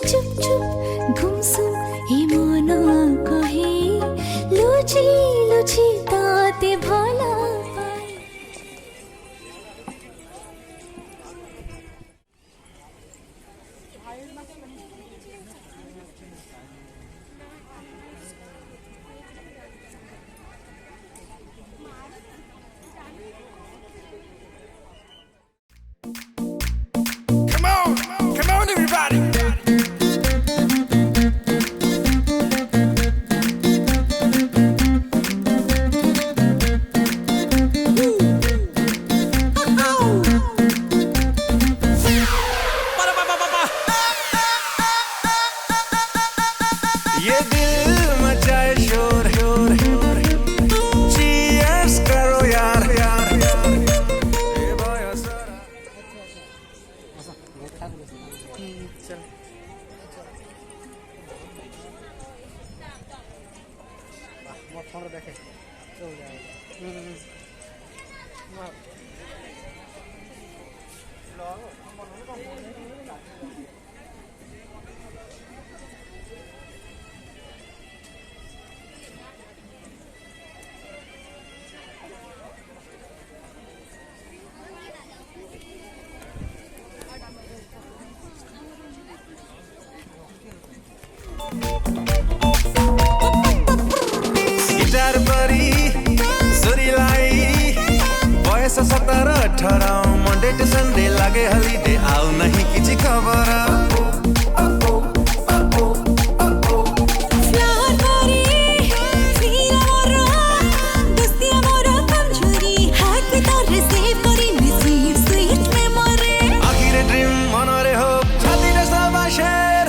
चुप चुप गुमसुम ए मन कहे लुची लुची ताते भला पाए Come on, everybody. ये दिल मचाए शोर Cheers करो यार ये भयो सारा चल ମୋ ଫୋନରେ ଦେଖେ गिटार बरी सुरीलाई बयस 17-18 मंडे टू संडे लागे हॉलिडे आउ नहीं किछि खबर आखिर ड्रीम मनरे हो छाती रे सबा शेर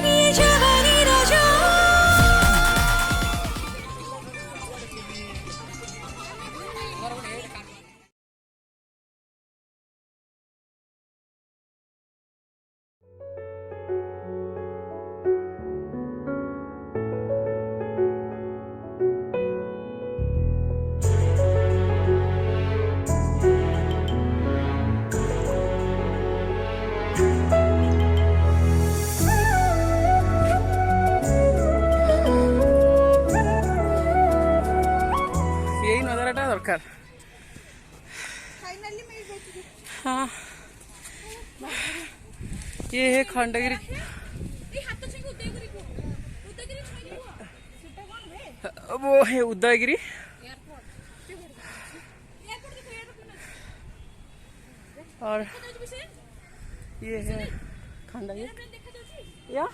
यही नजाराटा दरकार हाँ ये है खंडगिरी वो है उदयगिरी और ये है खंडगिरी या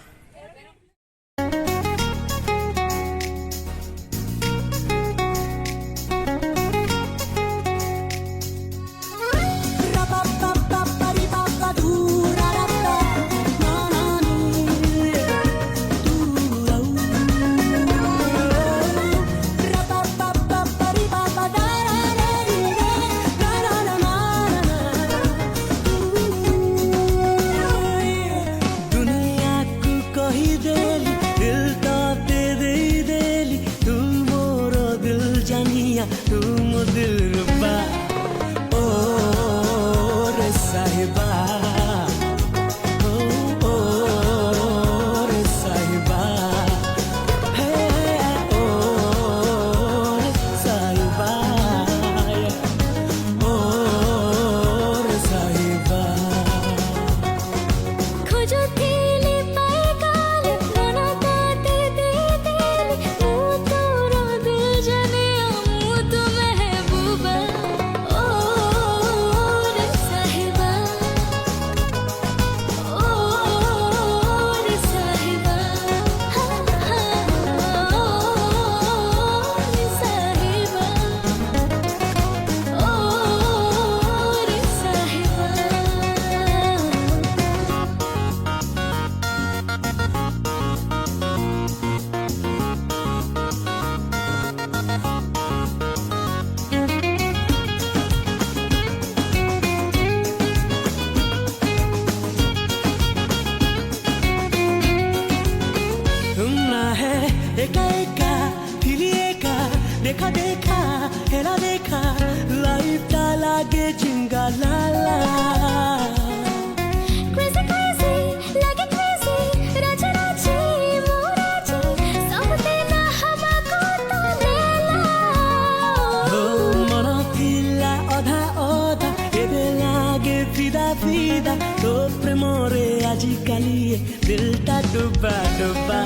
एका फिरी एका देखा देखा हेरा देखा लाइफ ता लागे जिंगा लाला Crazy crazy lage crazy raja raji moraji sabte na hamako to lela ओ मन थिला अधा अधा एबे लागे फिदा फिदा तो प्रेम रे आजिकाली दिल ता डुबा डुबा